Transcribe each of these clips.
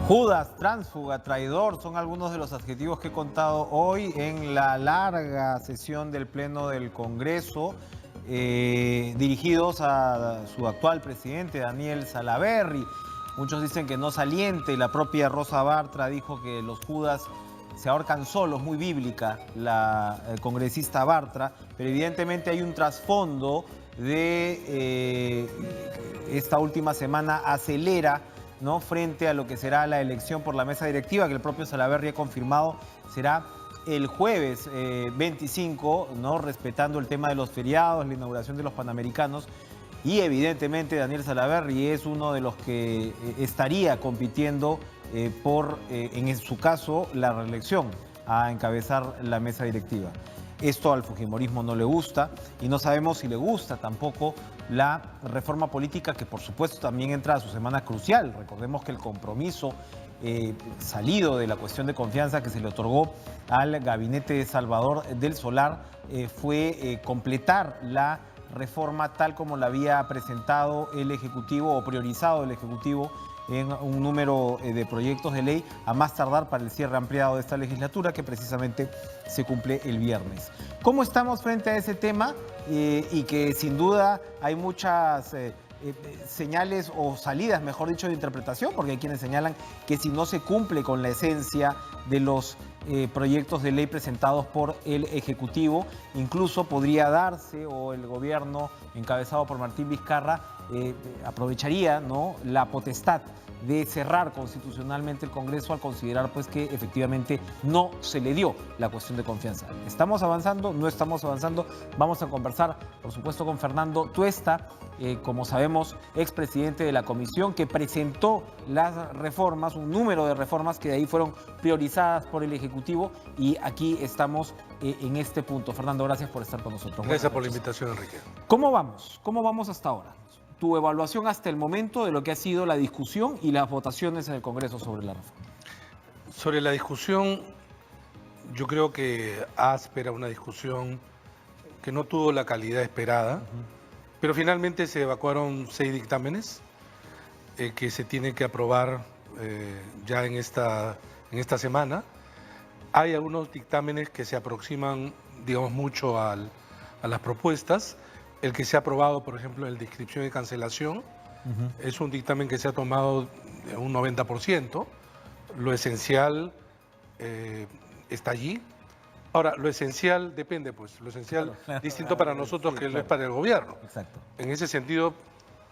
Judas, tránsfuga, traidor, son algunos de los adjetivos que he contado hoy en la larga sesión del Pleno del Congreso, dirigidos a su actual presidente, Daniel Salaverry. Muchos dicen que no saliente, la propia Rosa Bartra dijo que los Judas se ahorcan solos, muy bíblica la congresista Bartra, pero evidentemente hay un trasfondo de esta última semana acelera, ¿no?, frente a lo que será la elección por la mesa directiva, que el propio Salaverry ha confirmado será el jueves 25, ¿no?, respetando el tema de los feriados, la inauguración de los Panamericanos. Y evidentemente Daniel Salaverry es uno de los que estaría compitiendo por, en su caso, la reelección a encabezar la mesa directiva. Esto al fujimorismo no le gusta y no sabemos si le gusta tampoco la reforma política, que por supuesto también entra a su semana crucial. Recordemos que el compromiso salido de la cuestión de confianza que se le otorgó al gabinete de Salvador del Solar fue completar la reforma tal como la había presentado el Ejecutivo o priorizado el Ejecutivo en un número de proyectos de ley, a más tardar para el cierre ampliado de esta legislatura, que precisamente se cumple el viernes. ¿Cómo estamos frente a ese tema? Y que sin duda hay muchas señales o salidas, mejor dicho, de interpretación, porque hay quienes señalan que si no se cumple con la esencia de los proyectos de ley presentados por el Ejecutivo, incluso podría darse, o el gobierno encabezado por Martín Vizcarra aprovecharía, ¿no?, la potestad de cerrar constitucionalmente el Congreso al considerar pues que efectivamente no se le dio la cuestión de confianza. ¿Estamos avanzando? ¿No estamos avanzando? Vamos a conversar, por supuesto, con Fernando Tuesta, como sabemos, expresidente de la comisión que presentó las reformas, un número de reformas que de ahí fueron priorizadas por el Ejecutivo, y aquí estamos en este punto. Fernando, gracias por estar con nosotros. Gracias por la invitación, Enrique. ¿Cómo vamos? ¿Cómo vamos hasta ahora? Tu evaluación hasta el momento de lo que ha sido la discusión y las votaciones en el Congreso sobre la reforma. Sobre la discusión, yo creo que áspera, una discusión que no tuvo la calidad esperada, pero finalmente se evacuaron 6 dictámenes que se tienen que aprobar ya en esta semana. Hay algunos dictámenes que se aproximan, digamos, mucho a las propuestas. El que se ha aprobado, por ejemplo, el de inscripción y cancelación, es un dictamen que se ha tomado de un 90%. Lo esencial está allí. Ahora, lo esencial depende, pues, lo esencial distinto para nosotros que lo es para el gobierno. Exacto. En ese sentido,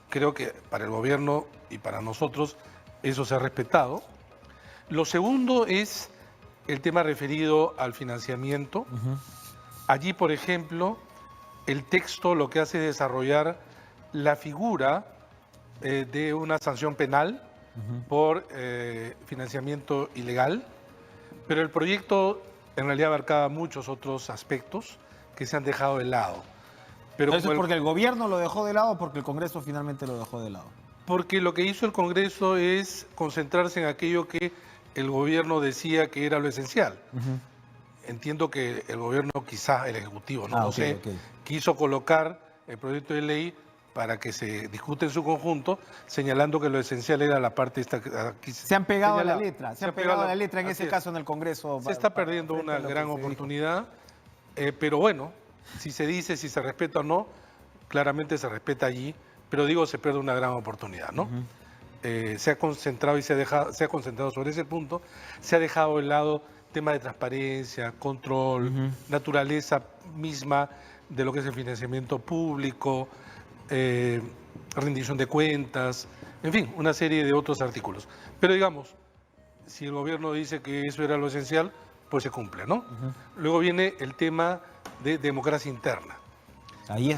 creo que para el gobierno y para nosotros eso se ha respetado. Lo segundo es el tema referido al financiamiento. Allí, por ejemplo, el texto lo que hace es desarrollar la figura de una sanción penal por financiamiento ilegal, pero el proyecto en realidad abarcaba muchos otros aspectos que se han dejado de lado. Pero ¿eso es porque el gobierno lo dejó de lado o porque el Congreso finalmente lo dejó de lado? Porque lo que hizo el Congreso es concentrarse en aquello que el gobierno decía que era lo esencial. Entiendo que el gobierno, quizá el Ejecutivo, no lo sé, quiso colocar el proyecto de ley para que se discute en su conjunto, señalando que lo esencial era la parte esta que aquí se han pegado a la letra, se han pegado a la letra en ese caso en el Congreso. Se está perdiendo una gran oportunidad, pero bueno, si se dice, si se respeta o no, claramente se respeta allí, pero digo, se pierde una gran oportunidad, ¿no? Se ha concentrado y se ha concentrado sobre ese punto, se ha dejado de lado tema de transparencia, control, naturaleza misma de lo que es el financiamiento público, rendición de cuentas, en fin, una serie de otros artículos. Pero digamos, si el gobierno dice que eso era lo esencial, pues se cumple, ¿no? Luego viene el tema de democracia interna. Ahí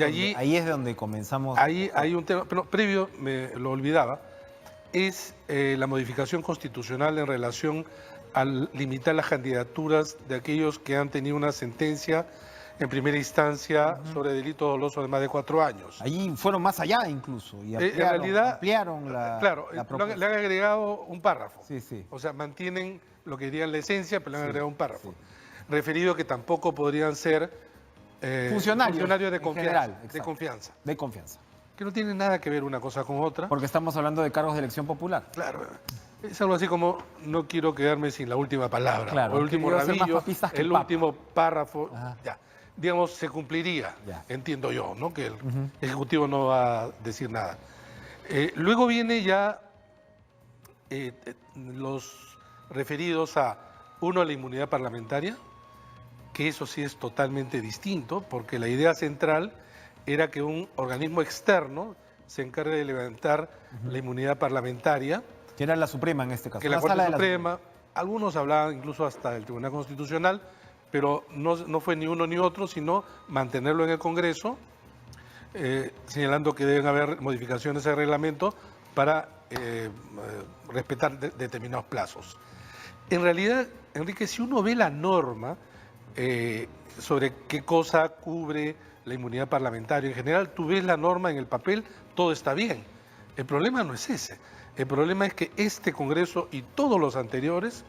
es donde comenzamos. Ahí hay un tema, pero previo, me lo olvidaba, es la modificación constitucional en relación al limitar las candidaturas de aquellos que han tenido una sentencia en primera instancia sobre delito doloso de más de 4 años. Allí fueron más allá incluso y en realidad, ampliaron la propuesta. Le han agregado un párrafo. Sí. O sea, mantienen lo que dirían la esencia, pero le han agregado un párrafo. Referido a que tampoco podrían ser funcionarios de confianza. De confianza. Que no tiene nada que ver una cosa con otra. Porque estamos hablando de cargos de elección popular. Claro. Es algo así como, no quiero quedarme sin la última palabra, Claro, o el último quiero ser más rabillo, papista que el Papa. último párrafo, Ajá. ya. Digamos, se cumpliría, Ya. entiendo yo, ¿no? Que el Ejecutivo no va a decir nada. Luego viene ya los referidos a, uno, a la inmunidad parlamentaria, que eso sí es totalmente distinto, porque la idea central era que un organismo externo se encargue de levantar la inmunidad parlamentaria, Que era la Suprema en este caso. que la Una sala Corte de la Suprema, algunos hablaban incluso hasta del Tribunal Constitucional, pero no fue ni uno ni otro, sino mantenerlo en el Congreso, señalando que deben haber modificaciones al reglamento para respetar determinados plazos. En realidad, Enrique, si uno ve la norma sobre qué cosa cubre la inmunidad parlamentaria en general, tú ves la norma en el papel, todo está bien. El problema no es ese. El problema es que este Congreso y todos los anteriores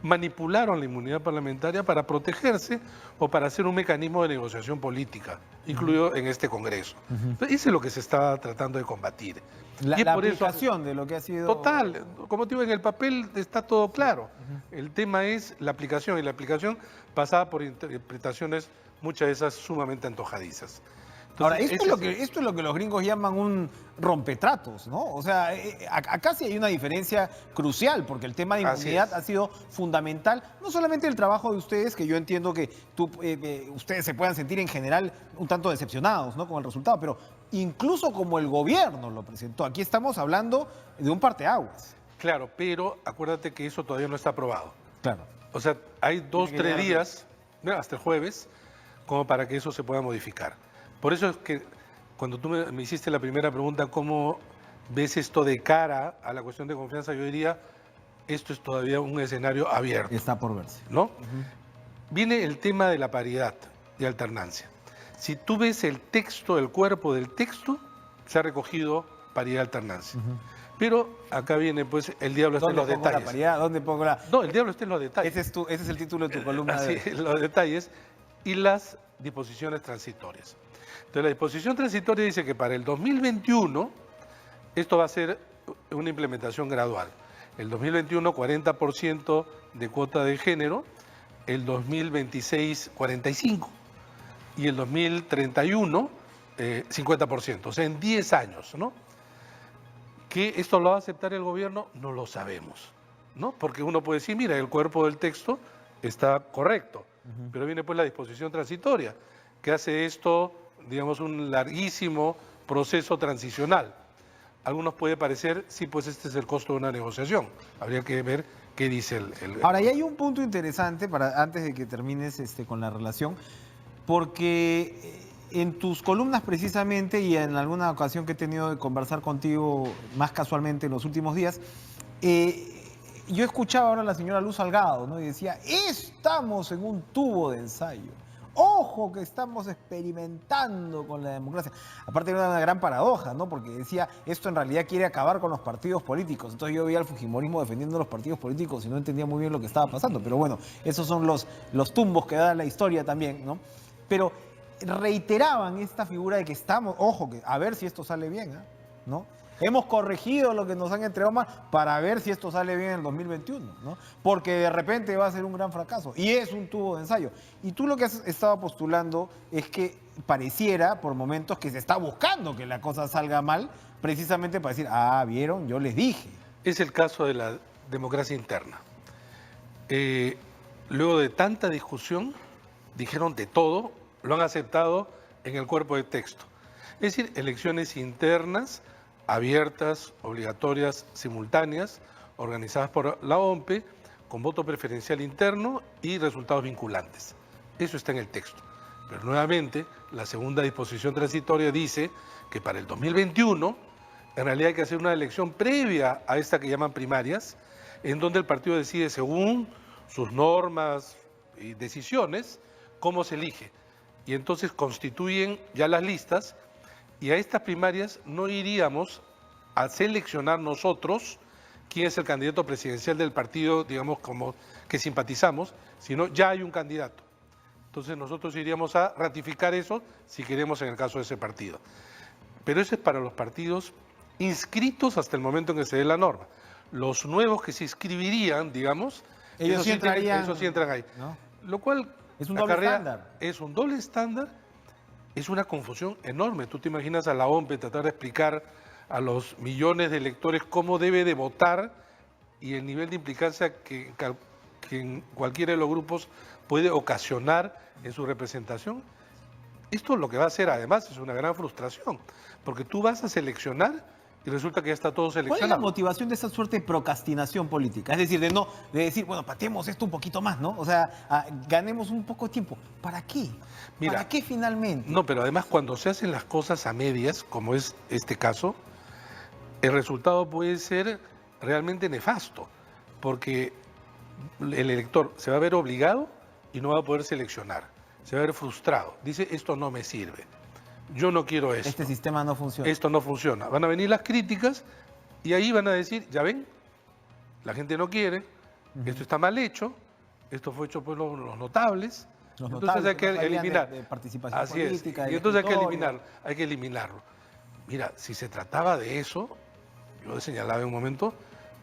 manipularon la inmunidad parlamentaria para protegerse o para hacer un mecanismo de negociación política, incluido en este Congreso. Entonces, eso es lo que se está tratando de combatir. La, Y es la por eso- aplicación de lo que ha sido... Total, como te digo, en el papel está todo claro. El tema es la aplicación, y la aplicación pasada por interpretaciones, muchas de esas sumamente antojadizas. Ahora, Entonces, esto es lo que los gringos llaman un rompetratos, ¿no? O sea, acá sí hay una diferencia crucial, porque el tema de Así inmunidad es. ha sido fundamental, no solamente el trabajo de ustedes, que yo entiendo que ustedes se puedan sentir en general un tanto decepcionados, ¿no? Con el resultado, pero incluso como el gobierno lo presentó. Aquí estamos hablando de un parteaguas. Claro, pero acuérdate que eso todavía no está aprobado. Claro. O sea, hay 2, Tiene que 3 llegar días, ¿no? Hasta el jueves, como para que eso se pueda modificar. Por eso es que cuando tú me hiciste la primera pregunta, ¿cómo ves esto de cara a la cuestión de confianza? Yo diría, esto es todavía un escenario abierto, Está por verse. ¿no? Viene el tema de la paridad de alternancia. Si tú ves el texto, el cuerpo del texto, se ha recogido paridad de alternancia. Pero acá viene, pues, el diablo está en los ¿Dónde pongo la detalles. paridad? ¿Dónde pongo la...? No, el diablo está en los detalles. Ese es el título de tu columna de Así, hoy. los detalles y las disposiciones transitorias. Entonces, la disposición transitoria dice que para el 2021 esto va a ser una implementación gradual. El 2021, 40% de cuota de género, el 2026, 45%, y el 2031, 50%, o sea, en 10 años, ¿no? ¿Que esto lo va a aceptar el gobierno? No lo sabemos, ¿no? Porque uno puede decir, mira, el cuerpo del texto está correcto, pero viene pues la disposición transitoria, que hace esto, digamos, un larguísimo proceso transicional. A algunos puede parecer, sí, pues este es el costo de una negociación. Habría que ver qué dice el... Ahora, y hay un punto interesante, antes de que termines con la relación, porque en tus columnas precisamente, y en alguna ocasión que he tenido de conversar contigo más casualmente en los últimos días, yo escuchaba ahora a la señora Luz Salgado, ¿no? Y decía, estamos en un tubo de ensayo. Ojo que estamos experimentando con la democracia. Aparte era una gran paradoja, ¿no? Porque decía, esto en realidad quiere acabar con los partidos políticos. Entonces yo veía al fujimorismo defendiendo los partidos políticos y no entendía muy bien lo que estaba pasando. Pero bueno, esos son los tumbos que da la historia también, ¿no? Pero reiteraban esta figura de que estamos, ojo, que a ver si esto sale bien, ¿no? Hemos corregido lo que nos han entregado mal para ver si esto sale bien en el 2021, ¿no? Porque de repente va a ser un gran fracaso y es un tubo de ensayo. Y tú lo que has estado postulando es que pareciera por momentos que se está buscando que la cosa salga mal, precisamente para decir, ah, vieron, yo les dije. Es el caso de la democracia interna. Luego de tanta discusión, dijeron de todo, lo han aceptado en el cuerpo de texto. Es decir, elecciones internas, abiertas, obligatorias, simultáneas, organizadas por la OMPE, con voto preferencial interno y resultados vinculantes. Eso está en el texto. Pero nuevamente, la segunda disposición transitoria dice que para el 2021, en realidad hay que hacer una elección previa a esta que llaman primarias, en donde el partido decide según sus normas y decisiones cómo se elige. Y entonces constituyen ya las listas. Y a estas primarias no iríamos a seleccionar nosotros quién es el candidato presidencial del partido, digamos, como que simpatizamos, sino ya hay un candidato. Entonces nosotros iríamos a ratificar eso si queremos en el caso de ese partido. Pero eso es para los partidos inscritos hasta el momento en que se dé la norma. los nuevos que se inscribirían, digamos, Ellos sí entrarían, esos sí entran ahí. ¿no? Lo cual Es un doble estándar. es un doble estándar, es una confusión enorme. Tú te imaginas a la OMP tratar de explicar a los millones de electores cómo debe de votar y el nivel de implicancia que en cualquiera de los grupos puede ocasionar en su representación. Esto lo que va a hacer además es una gran frustración, porque tú vas a seleccionar y resulta que ya está todo ¿Cuál es la seleccionado. motivación de esa suerte de procrastinación política? Es decir, de decir, bueno, pateemos esto un poquito más, ¿no? O sea, ganemos un poco de tiempo. ¿Para qué? Mira, ¿Para qué finalmente? No, pero además cuando se hacen las cosas a medias, como es este caso, el resultado puede ser realmente nefasto, porque el elector se va a ver obligado y no va a poder seleccionar, se va a ver frustrado. Dice, esto no me sirve, yo no quiero esto. Este sistema no funciona. Esto no funciona. Van a venir las críticas y ahí van a decir, ya ven, la gente no quiere, esto está mal hecho, esto fue hecho por los notables, Los entonces notables hay que no sabían eliminar. de participación Así es. política, Y de entonces escritorio. hay que eliminarlo. Mira, si se trataba de eso, yo señalaba en un momento,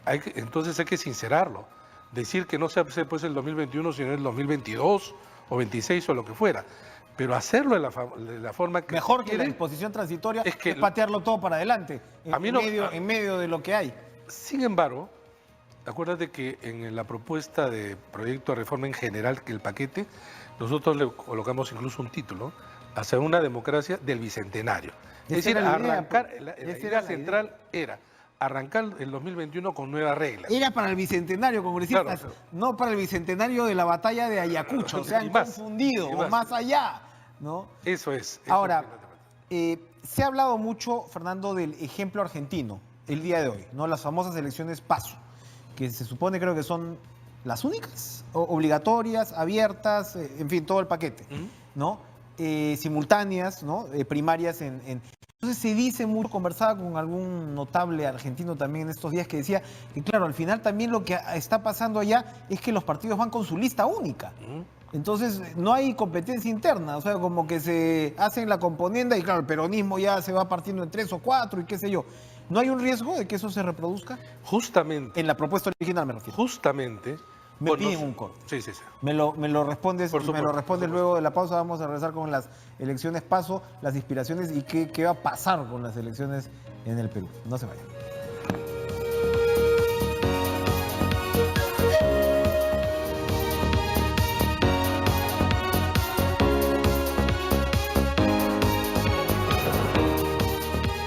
entonces hay que sincerarlo. Decir que no se hace pues el 2021, sino el 2022 o 26 o lo que fuera. Pero hacerlo de la forma que Mejor se que la quiere, disposición transitoria es que- patearlo todo para adelante, A mí no- en medio de lo que hay. Sin embargo, acuérdate que en la propuesta de proyecto de reforma en general, que el paquete, nosotros le colocamos incluso un título, hacia una democracia del Bicentenario. Es Esa decir, era la idea, arrancar, pues. la Esa idea era la central era arrancar el 2021 con nuevas reglas. Era para el bicentenario, congresistas, Claro. no para el bicentenario de la batalla de Ayacucho. Se Y han más, confundido, y o más. más allá, ¿no? Eso es. Ahora, es se ha hablado mucho, Fernando, del ejemplo argentino el día de hoy, ¿no? Las famosas elecciones PASO, que se supone, creo que son las únicas, obligatorias, abiertas, en fin, todo el paquete, Ujú. ¿no? Simultáneas, ¿no? Primarias Entonces se dice mucho, conversaba con algún notable argentino también en estos días que decía que claro, al final también lo que está pasando allá es que los partidos van con su lista única. Entonces no hay competencia interna, o sea, como que se hacen la componenda y claro, el peronismo ya se va partiendo en 3 o 4 y qué sé yo. ¿No hay un riesgo de que eso se reproduzca? Justamente, En la propuesta original me refiero. justamente. Me bueno, piden un corte. Sí, sí, sí. Me lo respondes, Por me supuesto, lo respondes por luego de la pausa. Vamos a regresar con las elecciones PASO, las inspiraciones y qué va a pasar con las elecciones en el Perú. No se vayan.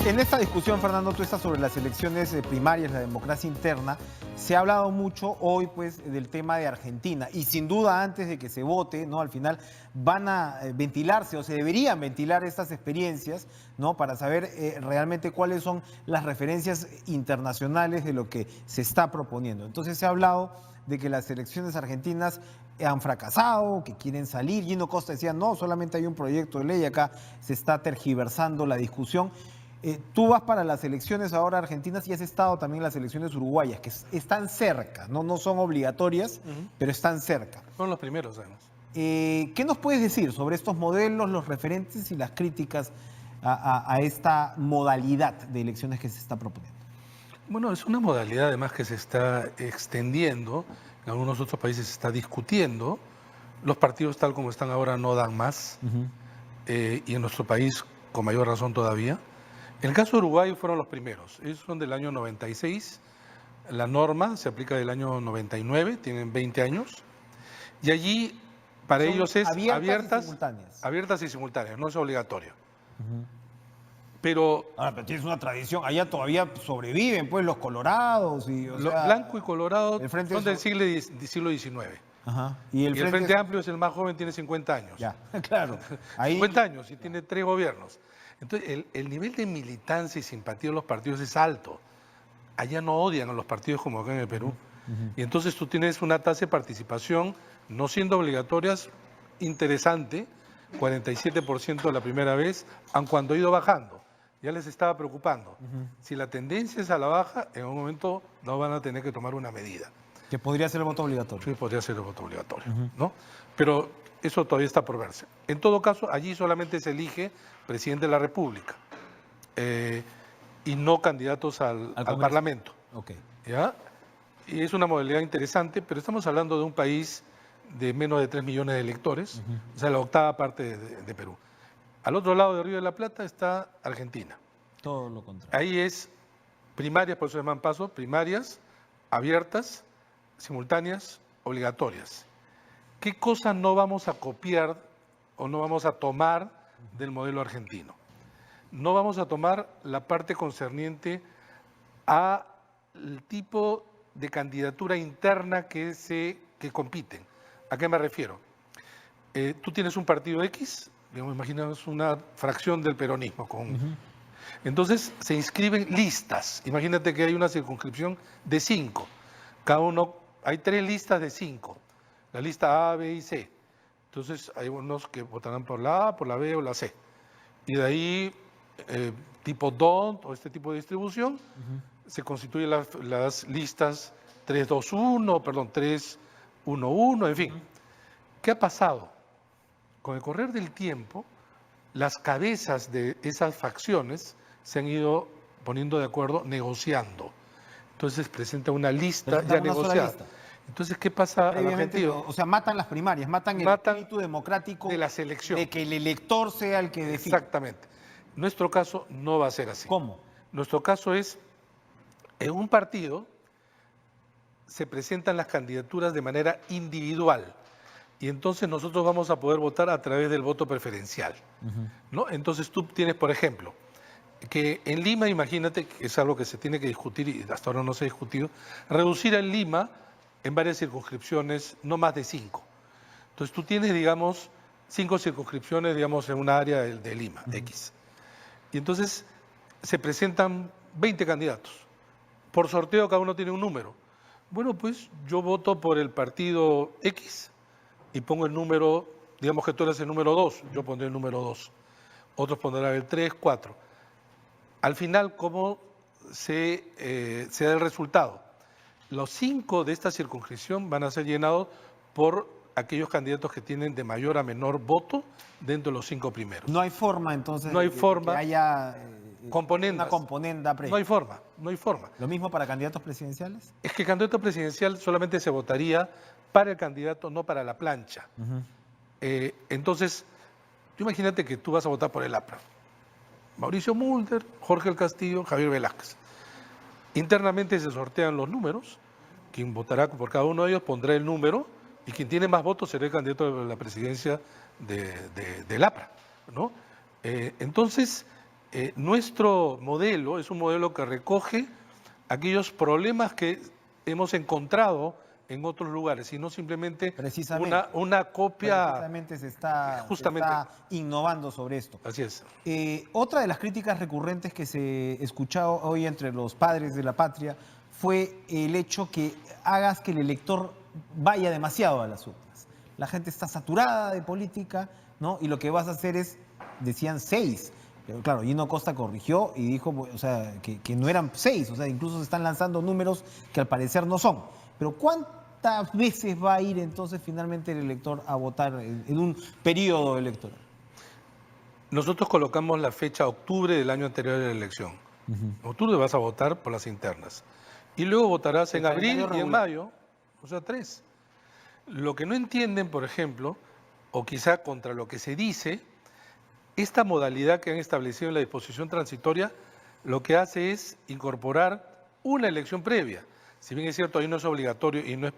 En esta discusión, Fernando, tú estás sobre las elecciones primarias, la democracia interna. Se ha hablado mucho hoy, pues, del tema de Argentina. Y sin duda, antes de que se vote, ¿no? Al final van a ventilarse o se deberían ventilar estas experiencias, ¿no? Para saber realmente cuáles son las referencias internacionales de lo que se está proponiendo. Entonces se ha hablado de que las elecciones argentinas han fracasado, que quieren salir. Gino Costa decía, no, solamente hay un proyecto de ley, acá se está tergiversando la discusión. Tú vas para las elecciones ahora argentinas y has estado también en las elecciones uruguayas, que están cerca, no son obligatorias, pero están cerca. Son los primeros, además. ¿Qué nos puedes decir sobre estos modelos, los referentes y las críticas a esta modalidad de elecciones que se está proponiendo? Bueno, es una modalidad además que se está extendiendo, en algunos otros países se está discutiendo, los partidos tal como están ahora no dan más, y en nuestro país con mayor razón todavía. En el caso de Uruguay fueron los primeros, ellos son del año 96, la norma se aplica del año 99, tienen 20 años, y allí para Son ellos es abiertas y simultáneas. no es obligatorio. Pero Ahora, pero tienes una tradición, allá todavía sobreviven pues los colorados y blanco y colorado el Frente son del siglo XIX. Ajá. Y el Frente Amplio es el más joven, tiene 50 años. Ya, claro. Ahí 50 años y tiene 3 gobiernos. Entonces, el nivel de militancia y simpatía de los partidos es alto. Allá no odian a los partidos como acá en el Perú. Y entonces tú tienes una tasa de participación, no siendo obligatorias, interesante, 47% la primera vez, aun cuando ha ido bajando. Ya les estaba preocupando. Si la tendencia es a la baja, en un momento no van a tener que tomar una medida. que podría ser el voto obligatorio. Sí, podría ser el voto obligatorio, ¿no? Pero eso todavía está por verse. En todo caso, allí solamente se elige presidente de la República y no candidatos al Parlamento. Ok. ¿Ya? y es una modalidad interesante, pero estamos hablando de un país de menos de 3 millones de electores, o sea, la octava parte de Perú. Al otro lado del Río de la Plata está Argentina. Todo lo contrario. Ahí es primarias, por eso se llaman pasos, primarias, abiertas, simultáneas, obligatorias. ¿Qué cosas no vamos a copiar o no vamos a tomar del modelo argentino? No vamos a tomar la parte concerniente al tipo de candidatura interna que compiten. ¿A qué me refiero? Tú tienes un partido X, digamos, imaginamos una fracción del peronismo. Entonces se inscriben listas. Imagínate que hay una circunscripción de 5. Cada uno, hay 3 listas de 5. La lista A, B y C. Entonces hay unos que votarán por la A, por la B o la C. Y de ahí, tipo DONT o este tipo de distribución, se constituyen las listas 3-2-1, perdón, 3-1-1, en fin. ¿Qué ha pasado? Con el correr del tiempo, las cabezas de esas facciones se han ido poniendo de acuerdo, negociando. Entonces presenta una lista ya negociada. Entonces, ¿qué pasa al argentino? O sea, matan las primarias, matan el espíritu democrático de la selección. De que el elector sea el que define. Exactamente. Nuestro caso no va a ser así. ¿Cómo? Nuestro caso es, en un partido se presentan las candidaturas de manera individual y entonces nosotros vamos a poder votar a través del voto preferencial, ¿no? Entonces tú tienes, por ejemplo, que en Lima, imagínate, que es algo que se tiene que discutir y hasta ahora no se ha discutido, reducir en Lima en varias circunscripciones, no más de 5. Entonces tú tienes, digamos, 5 circunscripciones, digamos, en un área de Lima, X. Y entonces se presentan 20 candidatos. Por sorteo cada uno tiene un número. Bueno, pues yo voto por el partido X y pongo el número, digamos que tú eres el número 2, yo pondré el número 2. Otros pondrán el 3, 4. Al final, ¿cómo se da el resultado? Los 5 de esta circunscripción van a ser llenados por aquellos candidatos que tienen de mayor a menor voto dentro de los 5 primeros. No hay forma, entonces, no hay forma que haya componendas. una componenda previa. No hay forma, no hay forma. ¿Lo mismo para candidatos presidenciales? Es que el candidato presidencial solamente se votaría para el candidato, no para la plancha. Entonces, imagínate que tú vas a votar por el APRA. Mauricio Mulder, Jorge El Castillo, Javier Velázquez. Internamente se sortean los números, quien votará por cada uno de ellos pondrá el número y quien tiene más votos será el candidato de la presidencia del APRA, ¿no? Entonces, nuestro modelo es un modelo que recoge aquellos problemas que hemos encontrado en otros lugares y no simplemente una copia. Precisamente se está innovando sobre esto. Así es. Otra de las críticas recurrentes que se escuchó hoy entre los padres de la patria fue el hecho que hagas que el elector vaya demasiado a las urnas. La gente está saturada de política, ¿no? Y lo que vas a hacer es, decían 6. Pero claro, Gino Costa corrigió y dijo, o sea, que no eran 6, o sea, incluso se están lanzando números que al parecer no son. Pero ¿cuántas veces va a ir entonces finalmente el elector a votar en un periodo electoral? Nosotros colocamos la fecha octubre del año anterior de la elección. En octubre vas a votar por las internas. Y luego votarás en abril y en mayo, o sea, 3. Lo que no entienden, por ejemplo, o quizá contra lo que se dice, esta modalidad que han establecido en la disposición transitoria, lo que hace es incorporar una elección previa. Si bien es cierto, ahí no es obligatorio y no es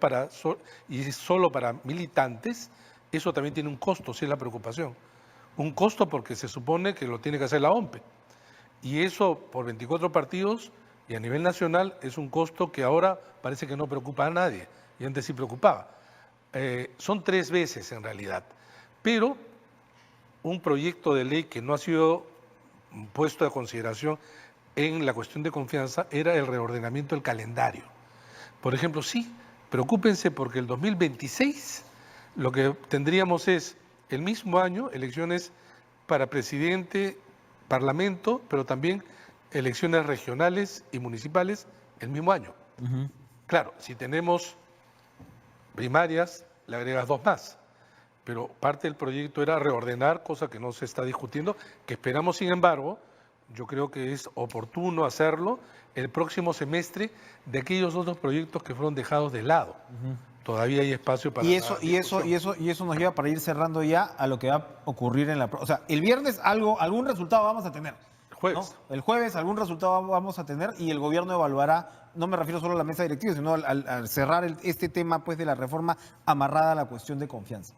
y es solo para militantes, eso también tiene un costo, sí es la preocupación. Un costo porque se supone que lo tiene que hacer la OMPE. Y eso por 24 partidos y a nivel nacional es un costo que ahora parece que no preocupa a nadie, y antes sí preocupaba. Son 3 veces en realidad, pero un proyecto de ley que no ha sido puesto a consideración en la cuestión de confianza era el reordenamiento del calendario. Por ejemplo, sí, preocúpense porque el 2026 lo que tendríamos es el mismo año elecciones para presidente, parlamento, pero también elecciones regionales y municipales el mismo año. Claro, si tenemos primarias, le agregas 2 más. Pero parte del proyecto era reordenar, cosa que no se está discutiendo, que esperamos, sin embargo, yo creo que es oportuno hacerlo el próximo semestre de aquellos otros proyectos que fueron dejados de lado. Todavía hay espacio para Y la eso discusión. nos lleva para ir cerrando ya a lo que va a ocurrir en la... O sea, el viernes algún resultado vamos a tener. Jueves. ¿No? El jueves algún resultado vamos a tener y el gobierno evaluará, no me refiero solo a la mesa directiva, sino al cerrar este tema pues, de la reforma amarrada a la cuestión de confianza.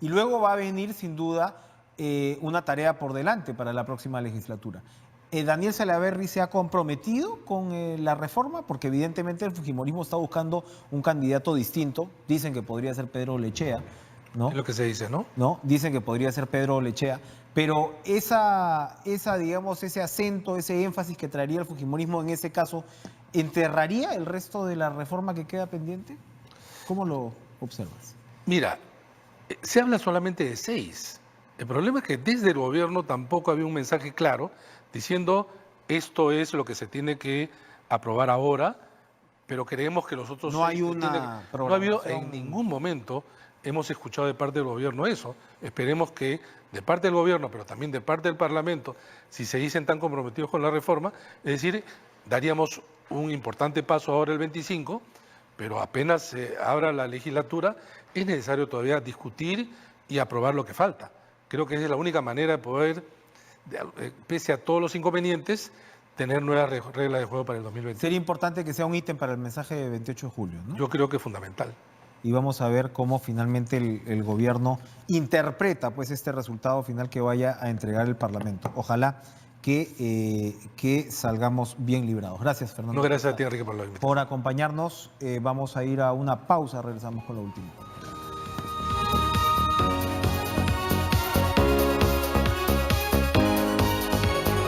Y luego va a venir sin duda una tarea por delante para la próxima legislatura. ¿Daniel Salaverry se ha comprometido con la reforma? Porque evidentemente el fujimorismo está buscando un candidato distinto. Dicen que podría ser Pedro Lechea, ¿no? Es lo que se dice, ¿no? ¿No? Dicen que podría ser Pedro Lechea, pero digamos, ese acento, ese énfasis que traería el fujimorismo en ese caso, ¿enterraría el resto de la reforma que queda pendiente? ¿Cómo lo observas? Mira, se habla solamente de 6. El problema es que desde el gobierno tampoco había un mensaje claro diciendo esto es lo que se tiene que aprobar ahora, pero creemos que los otros No hay 6 una no ha habido programación. en ningún momento hemos escuchado de parte del gobierno eso. Esperemos que de parte del gobierno, pero también de parte del Parlamento, si se dicen tan comprometidos con la reforma, es decir, daríamos un importante paso ahora el 25, pero apenas se abra la legislatura, es necesario todavía discutir y aprobar lo que falta. Creo que esa es la única manera de poder, pese a todos los inconvenientes, tener nuevas reglas de juego para el 2020. Sería importante que sea un ítem para el mensaje de 28 de julio, ¿no? Yo creo que es fundamental. Y vamos a ver cómo finalmente el gobierno interpreta pues este resultado final que vaya a entregar el Parlamento. Ojalá que salgamos bien librados. Gracias, Fernando. No, gracias a ti, Enrique, por la invitación. Por acompañarnos. Vamos a ir a una pausa, regresamos con lo último.